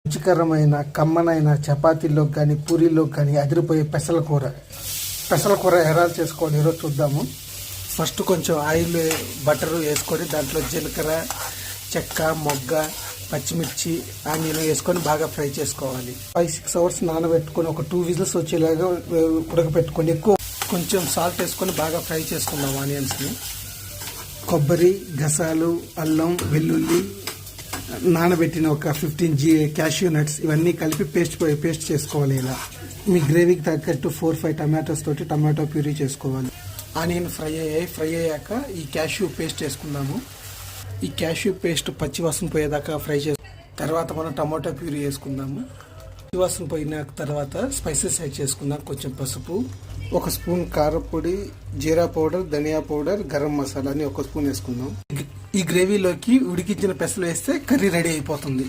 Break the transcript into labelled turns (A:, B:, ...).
A: రుచికరమైన కమ్మనైన చపాతీల్లోకి కానీ పూరీలోకి కానీ అదిరిపోయే పెసల కూర ఎలా చేసుకోవాలి ఈరోజు చూద్దాము. ఫస్ట్ కొంచెం ఆయిల్ బటర్ వేసుకొని దాంట్లో జీలకర్ర, చెక్క, మొగ్గ, పచ్చిమిర్చి, ఆనియన్ వేసుకొని బాగా ఫ్రై చేసుకోవాలి. 5-6 అవర్స్ నానబెట్టుకొని ఒక 2 విజిల్స్ వచ్చేలాగా ఉడకపెట్టుకొని కొంచెం సాల్ట్ వేసుకొని బాగా ఫ్రై చేసుకుందాం ఆనియన్స్ని. కొబ్బరి, గసాలు, అల్లం, వెల్లుల్లి, నానబెట్టిన ఒక 15 క్యాష్యూ నట్స్ ఇవన్నీ కలిపి పేస్ట్ చేసుకోవాలి. ఇలా మీ గ్రేవీకి తగ్గట్టు 4-5 టమాటోస్ తోటి టమాటో ప్యూరీ చేసుకోవాలి. ఆనియన్ ఫ్రై అయ్యాక ఈ క్యాష్యూ పేస్ట్ వేసుకుందాము. ఈ క్యాష్యూ పేస్ట్ పచ్చివాసన పోయేదాకా ఫ్రై చేసి తర్వాత మనం టమాటో ప్యూరీ వేసుకుందాము. పచ్చివాసన పోయిన తర్వాత స్పైసెస్ యాడ్ చేసుకుందాం. కొంచెం పసుపు, 1 స్పూన్ కారపొడి, జీరా పౌడర్, ధనియా పౌడర్, గరం మసాలా అని 1 స్పూన్ వేసుకుందాం. ఈ గ్రేవీలోకి ఉడికించిన పెసలు వేస్తే కర్రీ రెడీ అయిపోతుంది.